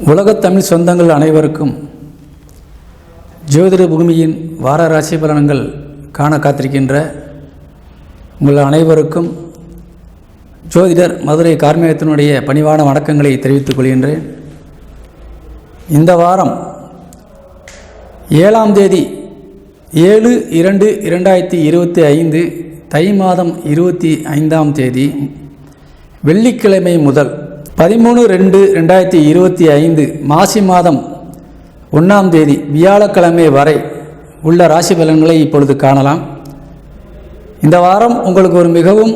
உலகத் தமிழ் சொந்தங்கள் அனைவருக்கும் ஜோதிட பூமியின் வார ராசி பலன்கள் காண காத்திருக்கின்ற உங்கள் அனைவருக்கும் ஜோதிடர் மதுரை கார்மேகத்தினுடைய பணிவான வணக்கங்களை தெரிவித்துக் கொள்கின்றேன். இந்த வாரம் 7ஆம் தேதி 7/2/2025 தை மாதம் 25ஆம் தேதி வெள்ளிக்கிழமை முதல் 13/2/2025 மாசி மாதம் 1ஆம் தேதி வியாழக்கிழமை வரை உள்ள ராசி பலன்களை இப்பொழுது காணலாம். இந்த வாரம் உங்களுக்கு மிகவும்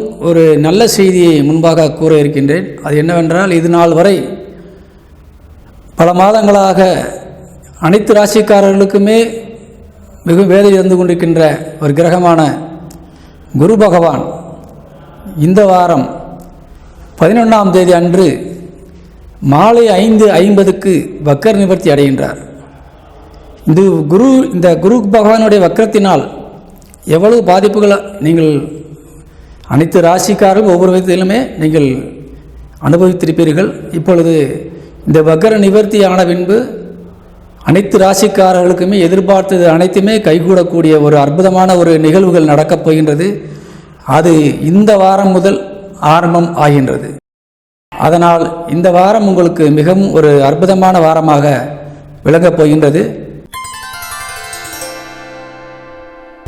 நல்ல செய்தியை முன்பாக கூற இருக்கின்றேன். அது என்னவென்றால், இது நாள் வரை பல மாதங்களாக அனைத்து ராசிக்காரர்களுக்குமே மிகவும் வேதனை இருந்து கொண்டிருக்கின்ற ஒரு கிரகமான குரு பகவான் இந்த வாரம் 11ஆம் தேதி அன்று மாலை 5:50க்கு வக்கர நிவர்த்தி அடைகின்றார். இந்த குரு பகவானுடைய வக்கரத்தினால் எவ்வளவு பாதிப்புகளை நீங்கள் அனைத்து ராசிக்காரர்கள் ஒவ்வொரு விதத்திலுமே நீங்கள் அனுபவித்திருப்பீர்கள். இப்பொழுது இந்த வக்கர நிவர்த்தி ஆன பின்பு அனைத்து ராசிக்காரர்களுக்குமே எதிர்பார்த்தது அனைத்துமே கைகூடக்கூடிய ஒரு அற்புதமான நிகழ்வுகள் நடக்கப் போகின்றது. அது இந்த வாரம் முதல் ஆரம்பம் ஆகின்றது. அதனால் இந்த வாரம் உங்களுக்கு மிகவும் அற்புதமான வாரமாக விளங்கப் போகின்றது.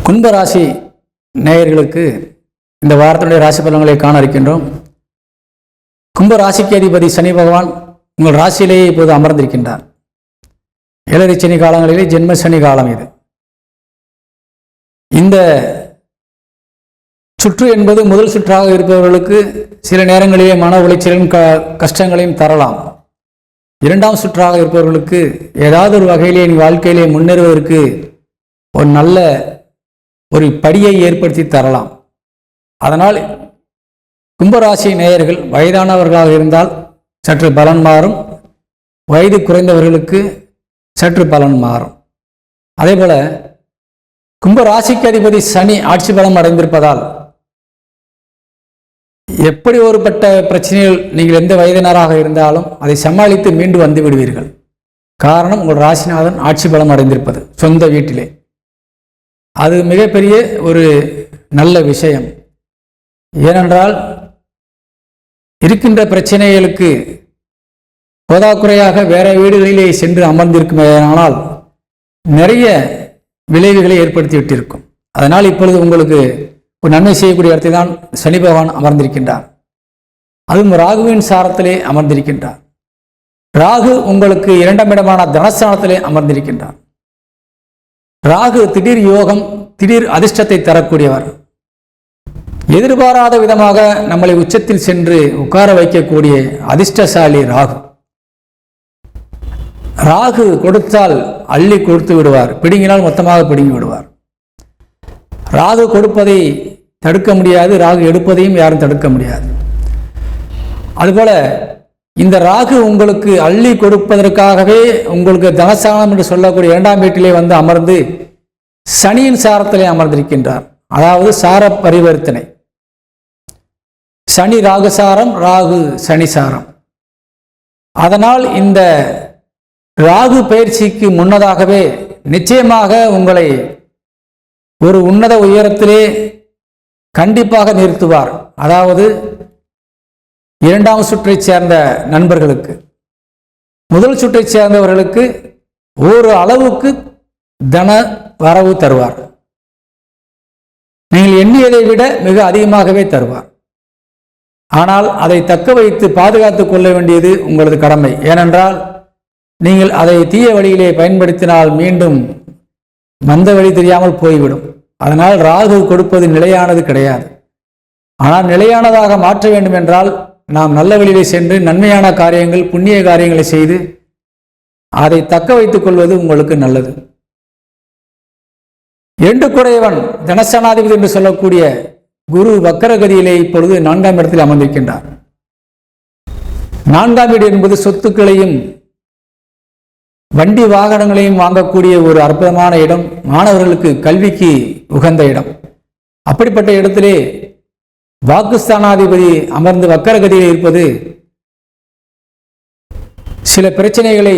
கும்பராசி நேயர்களுக்கு இந்த வாரத்தினுடைய ராசி பலன்களை காண இருக்கின்றோம். கும்பராசிக்கு அதிபதி சனி பகவான் உங்கள் ராசியிலேயே இப்போது அமர்ந்திருக்கின்றார். ஏழரை சனி காலங்களிலே ஜென்ம சனி காலம் இது. இந்த சுற்று என்பது முதல் சுற்றாக இருப்பவர்களுக்கு சில நேரங்களிலே மன உளைச்சலையும் கஷ்டங்களையும் தரலாம். இரண்டாம் சுற்றாக இருப்பவர்களுக்கு ஏதாவது ஒரு வகையிலே வாழ்க்கையிலே முன்னேறுவதற்கு ஒரு நல்ல படியை ஏற்படுத்தி தரலாம். அதனால் கும்பராசி நேயர்கள் வயதானவர்களாக இருந்தால் சற்று பலன் மாறும், வயது குறைந்தவர்களுக்கு சற்று பலன் மாறும். அதேபோல கும்பராசிக்கு அதிபதி சனி ஆட்சி பலம் அடைந்திருப்பதால் எப்படி ஒருபட்ட பிரச்சனைகள் நீங்கள் எந்த வயதினராக இருந்தாலும் அதை சமாளித்து மீண்டு வந்து விடுவீர்கள். காரணம், உங்கள் ராசிநாதன் ஆட்சி பலம் அடைந்திருப்பது சொந்த வீட்டிலே. அது மிகப்பெரிய நல்ல விஷயம். ஏனென்றால் இருக்கின்ற பிரச்சனைகளுக்கு போதாக்குறையாக வேற வீடுகளிலே சென்று அமர்ந்திருக்குமேயானால் நிறைய விளைவுகளை ஏற்படுத்திவிட்டிருக்கும். அதனால் இப்பொழுது உங்களுக்கு நன்மை செய்யக்கூடிய இடத்தை தான் சனி பகவான் அமர்ந்திருக்கின்றார். அதுவும் ராகுவின் சாரத்திலே அமர்ந்திருக்கின்றார். ராகு உங்களுக்கு 2ஆம் இடமான தனஸ்தானத்திலே அமர்ந்திருக்கின்றார். ராகு திடீர் யோகம், திடீர் அதிர்ஷ்டத்தை தரக்கூடியவர். எதிர்பாராத விதமாக நம்மளை உச்சத்தில் சென்று உட்கார வைக்கக்கூடிய அதிர்ஷ்டசாலி ராகு. ராகு கொடுத்தால் அள்ளி கொடுத்து விடுவார், பிடுங்கினால் மொத்தமாக பிடுங்கி விடுவார். ராகு கொடுப்பதை தடுக்க முடியாது, ராகு எடுப்பதையும் யாரும் தடுக்க முடியாது. அதுபோல இந்த ராகு உங்களுக்கு அள்ளி கொடுப்பதற்காகவே உங்களுக்கு தனஸ்தானம் என்று சொல்லக்கூடிய 2ஆம் வீட்டிலே வந்து அமர்ந்து சனியின் சாரத்திலே அமர்ந்திருக்கின்றார். அதாவது சார பரிவர்த்தனை. சனி ராகு சாரம், ராகு சனி சாரம். அதனால் இந்த ராகு பயிற்சிக்கு முன்னதாகவே நிச்சயமாக உங்களை ஒரு உன்னத உயரத்திலே கண்டிப்பாக நிறுத்துவார். அதாவது 2ஆம் சுற்றை சேர்ந்த நண்பர்களுக்கு, முதல் சுற்றை சேர்ந்தவர்களுக்கு ஒரு அளவுக்கு தன வரவு தருவார். நீங்கள் எண்ணியதை விட மிக அதிகமாகவே தருவார். ஆனால் அதை தக்க வைத்து பாதுகாத்துக் கொள்ள வேண்டியது உங்களது கடமை. ஏனென்றால் நீங்கள் அதை தீய வழியிலே பயன்படுத்தினால் மீண்டும் மந்த வழி தெரியாமல் போய்விடும். அதனால் ராகு கொடுப்பது நிலையானது கிடையாது. ஆனால் நிலையானதாக மாற்ற வேண்டும் என்றால் நாம் நல்ல வழியிலே சென்று நன்மையான காரியங்கள், புண்ணிய காரியங்களை செய்து அதை தக்க வைத்துக் கொள்வது உங்களுக்கு நல்லது. 2 குடையவன் தனஸ்தானாதிபதி என்று சொல்லக்கூடிய குரு வக்கரகதியிலே இப்பொழுது 4ஆம் இடத்தில் அமர்ந்திருக்கின்றார். 4ஆம் வீடு என்பது சொத்துக்களையும் வண்டி வாகனங்களையும் வாங்கக்கூடிய ஒரு அற்புதமான இடம், மாணவர்களுக்கு கல்விக்கு உகந்த இடம். அப்படிப்பட்ட இடத்திலே வாக்குஸ்தானாதிபதி அமர்ந்து வக்கரகதியில் இருப்பது சில பிரச்சனைகளை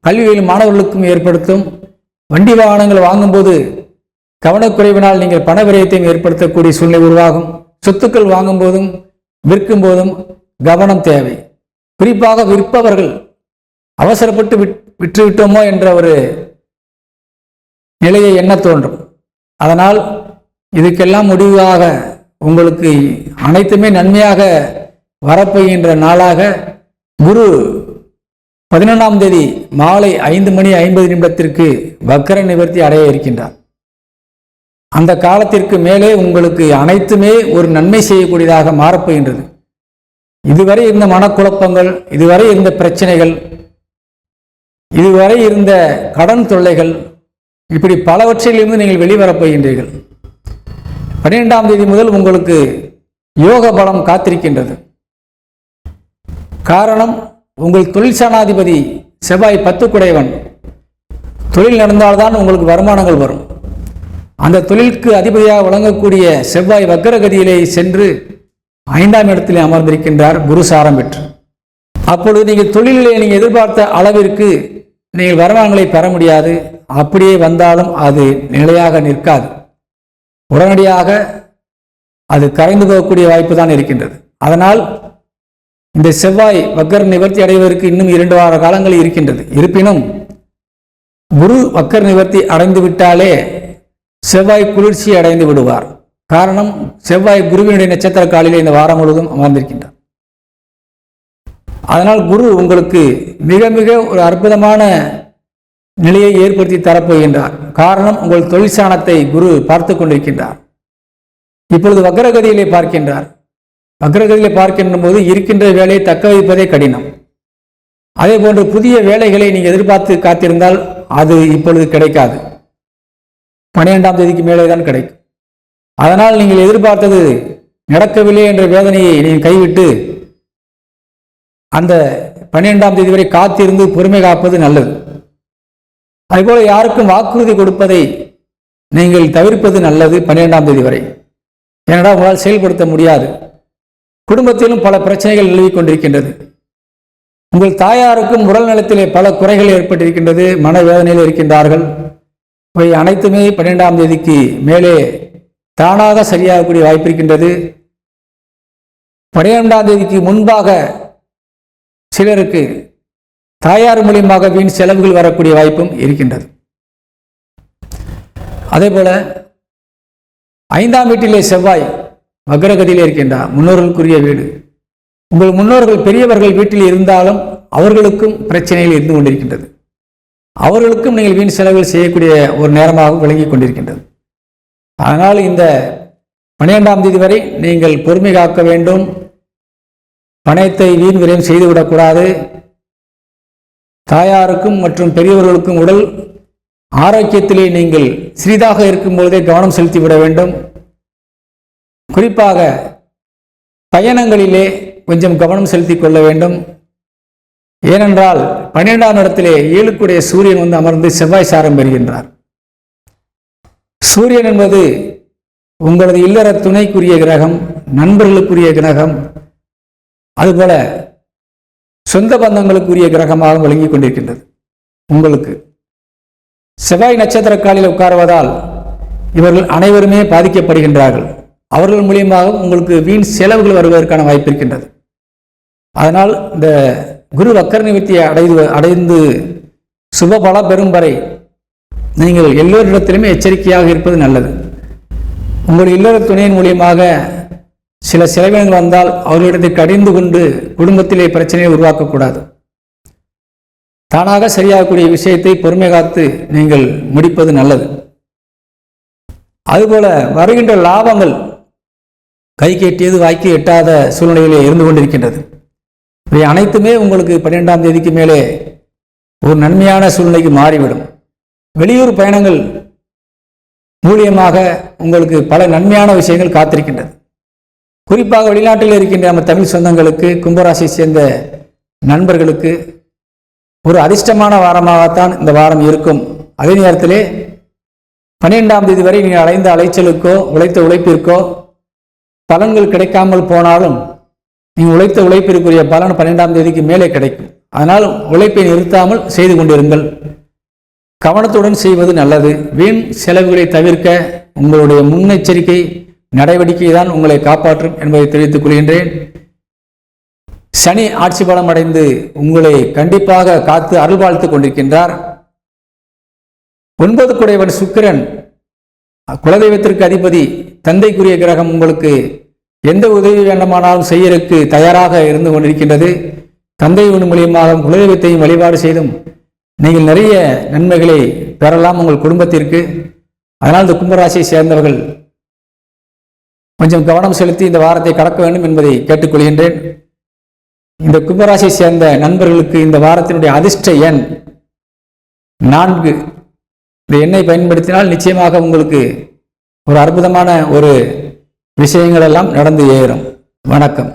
கல்வியில் மாணவர்களுக்கும் ஏற்படுத்தும். வண்டி வாகனங்கள் வாங்கும்போது கவனக்குறைவினால் நீங்கள் பண விரயத்தையும் ஏற்படுத்தக்கூடிய சூழ்நிலை உருவாகும். சொத்துக்கள் வாங்கும் போதும் விற்கும் போதும் கவனம் தேவை. குறிப்பாக விற்பவர்கள் அவசரப்பட்டு விற்றுவிட்டோமோ என்ற ஒரு நிலையை எண்ண தோன்றும். அதனால் இதுக்கெல்லாம் முடிவாக உங்களுக்கு அனைத்துமே நன்மையாக வரப்போகின்ற நாளாக குரு 11ஆம் தேதி மாலை 5:50 வக்கர நிவர்த்தி அடைய இருக்கின்றார். அந்த காலத்திற்கு மேலே உங்களுக்கு அனைத்துமே ஒரு நன்மை செய்யக்கூடியதாக மாறப்போகின்றது. இதுவரை இருந்த மனக்குழப்பங்கள், இதுவரை இருந்த பிரச்சனைகள், இதுவரை இருந்த கடன் தொல்லைகள், இப்படி பலவற்றிலிருந்து நீங்கள் வெளிவரப் போகின்றீர்கள். 12ஆம் தேதி முதல் உங்களுக்கு யோக பலம் காத்திருக்கின்றது. காரணம், உங்கள் தொழில் சாணாதிபதி செவ்வாய் 10 குடையவன். தொழில் நடந்தால்தான் உங்களுக்கு வருமானங்கள் வரும். அந்த தொழிலுக்கு அதிபதியாக வழங்கக்கூடிய செவ்வாய் வக்கரகதியிலே சென்று 5ஆம் இடத்திலே அமர்ந்திருக்கின்றார் குரு சாரம் பெற்று. அப்பொழுது நீங்கள் தொழிலிலே நீங்கள் எதிர்பார்த்த அளவிற்கு நீங்கள் வருமானங்களை பெற முடியாது. அப்படியே வந்தாலும் அது நிலையாக நிற்காது. உடனடியாக அது கரைந்து போகக்கூடிய வாய்ப்பு தான் இருக்கின்றது. அதனால் இந்த செவ்வாய் வக்கர நிவர்த்தி அடைவதற்கு இன்னும் 2 வார காலங்கள் இருக்கின்றது. இருப்பினும் குரு வக்கர நிவர்த்தி அடைந்து விட்டாலே செவ்வாய் குளிர்ச்சி அடைந்து விடுவார். காரணம், செவ்வாய் குருவினுடைய நட்சத்திர காலிலே இந்த வாரம் முழுவதும் அமர்ந்திருக்கின்றார். அதனால் குரு உங்களுக்கு மிக மிக ஒரு அற்புதமான நிலையை ஏற்படுத்தி தரப்போகின்றார். காரணம், உங்கள் தொழில் சாணத்தை குரு பார்த்து கொண்டிருக்கின்றார். இப்பொழுது வக்கரகதியிலே பார்க்கின்றார். வக்கரகதியிலே பார்க்கின்ற போது இருக்கின்ற வேலையை தக்க வைப்பதே கடினம். அதே போன்று புதிய வேலைகளை நீங்கள் எதிர்பார்த்து காத்திருந்தால் அது இப்பொழுது கிடைக்காது. 12ஆம் தேதிக்கு மேலே தான் கிடைக்கும். அதனால் நீங்கள் எதிர்பார்த்தது நடக்கவில்லை என்ற வேதனையை நீங்கள் கைவிட்டு அந்த 12ஆம் தேதி வரை காத்திருந்து பொறுமை காப்பது நல்லது. அதுபோல யாருக்கும் வாக்குறுதி கொடுப்பதை நீங்கள் தவிர்ப்பது நல்லது 12ஆம் தேதி வரை. ஏனென்றால் உங்களால் செயல்படுத்த முடியாது. குடும்பத்திலும் பல பிரச்சனைகள் நிலவிக் கொண்டிருக்கின்றது. உங்கள் தாயாருக்கும் உடல் நலத்திலே பல குறைகள் ஏற்பட்டிருக்கின்றது. மனவேதனையில் இருக்கின்றார்கள். இவை அனைத்துமே 12ஆம் தேதிக்கு மேலே தானாக சரியாகக்கூடிய வாய்ப்பு இருக்கின்றது. 12ஆம் தேதிக்கு முன்பாக சிலருக்கு தாயார் மூலியமாக வீண் செலவுகள் வரக்கூடிய வாய்ப்பும் இருக்கின்றது. அதே போல 5ஆம் வீட்டிலே செவ்வாய் வக்கரகதியிலே இருக்கின்றார். முன்னோர்களுக்குரிய வீடு. உங்கள் முன்னோர்கள் பெரியவர்கள் வீட்டில் இருந்தாலும் அவர்களுக்கும் பிரச்சனைகள் இருந்து கொண்டிருக்கின்றது. அவர்களுக்கும் நீங்கள் வீண் செலவுகள் செய்யக்கூடிய ஒரு நேரமாக விளங்கிக் கொண்டிருக்கின்றது. அதனால் இந்த 12ஆம் தேதி வரை நீங்கள் பொறுமை காக்க வேண்டும். பணத்தை வீண் விரயம் செய்துவிடக்கூடாது. தாயாருக்கும் மற்றும் பெரியவர்களுக்கும் உடல் ஆரோக்கியத்திலே நீங்கள் சிறிதாக இருக்கும்போதே கவனம் செலுத்திவிட வேண்டும். குறிப்பாக பயணங்களிலே கொஞ்சம் கவனம் செலுத்திக் கொள்ள வேண்டும். ஏனென்றால் 12ஆம் இடத்திலே 7க்குடைய சூரியன் அமர்ந்து செவ்வாய் சாரம் பெறுகின்றார். சூரியன் என்பது உங்களது இல்லற துணைக்குரிய கிரகம், நண்பர்களுக்குரிய கிரகம், அதுபோல சொந்த பந்தங்களுக்குரிய கிரகமாக விளங்கிக் கொண்டிருக்கின்றது. உங்களுக்கு செவ்வாய் நட்சத்திர காலில் உட்காருவதால் இவர்கள் அனைவருமே பாதிக்கப்படுகின்றார்கள். அவர்கள் மூலியமாக உங்களுக்கு வீண் செலவுகள் வருவதற்கான வாய்ப்பு இருக்கின்றது. அதனால் இந்த குரு வக்கர நிவர்த்தியை அடைந்து சுபபல பெறும் வரை நீங்கள் எல்லோரிடத்திலுமே எச்சரிக்கையாக இருப்பது நல்லது. உங்கள் இல்லற துணையின் மூலியமாக சில செலவினங்கள் வந்தால் அவர்களிடத்தை கடிந்து கொண்டு குடும்பத்திலே பிரச்சனையை உருவாக்கக்கூடாது. தானாக சரியாகக்கூடிய விஷயத்தை பொறுமை காத்து நீங்கள் முடிப்பது நல்லது. அதுபோல வருகின்ற லாபங்கள் கை கெட்டியது வாய்க்கு எட்டாத சூழ்நிலையிலே இருந்து கொண்டிருக்கின்றது. இவை அனைத்துமே உங்களுக்கு 12ஆம் தேதிக்கு மேலே ஒரு நன்மையான சூழ்நிலைக்கு மாறிவிடும். வெளியூர் பயணங்கள் மூலியமாக உங்களுக்கு பல நன்மையான விஷயங்கள் காத்திருக்கின்றது. குறிப்பாக வெளிநாட்டில் இருக்கின்ற நம்ம தமிழ் சொந்தங்களுக்கு, கும்பராசியை சேர்ந்த நண்பர்களுக்கு ஒரு அதிர்ஷ்டமான வாரமாகத்தான் இந்த வாரம் இருக்கும். அதே நேரத்திலே 12ஆம் தேதி வரை நீங்கள் அலைந்த அலைச்சலுக்கோ உழைத்த உழைப்பிற்கோ பலன்கள் கிடைக்காமல் போனாலும் நீங்கள் உழைத்த உழைப்பிற்குரிய பலன் 12ஆம் தேதிக்கு மேலே கிடைக்கும். அதனால் உழைப்பை நிறுத்தாமல் செய்து கொண்டிருங்கள். கவனத்துடன் செய்வது நல்லது. வீண் செலவுகளை தவிர்க்க உங்களுடைய முன்னெச்சரிக்கை நடவடிக்கை தான் உங்களை காப்பாற்றும் என்பதை தெரிவித்துக் கொள்கின்றேன். சனி ஆட்சி பலம் அடைந்து உங்களை கண்டிப்பாக காத்து அருள்வாழ்த்து கொண்டிருக்கின்றார். 9 குடையவன் சுக்கிரன், குலதெய்வத்திற்கு அதிபதி, தந்தைக்குரிய கிரகம் உங்களுக்கு எந்த உதவி வேண்டுமானாலும் செய்யறதுக்கு தயாராக இருந்து கொண்டிருக்கின்றது. தந்தை மூலியமாக குலதெய்வத்தையும் வழிபாடு செய்தும் நீங்கள் நிறைய நன்மைகளை பெறலாம் உங்கள் குடும்பத்திற்கு. அதனால் இந்த கும்பராசியை சேர்ந்தவர்கள் கொஞ்சம் கவனம் செலுத்தி இந்த வாரத்தை கடக்க வேண்டும் என்பதை கேட்டுக்கொள்கின்றேன். இந்த கும்பராசியை சேர்ந்த நண்பர்களுக்கு இந்த வாரத்தினுடைய அதிர்ஷ்ட எண் 4. இந்த எண்ணை பயன்படுத்தினால் நிச்சயமாக உங்களுக்கு ஒரு அற்புதமான ஒரு விஷயங்கள் எல்லாம் நடந்து ஏறும். வணக்கம்.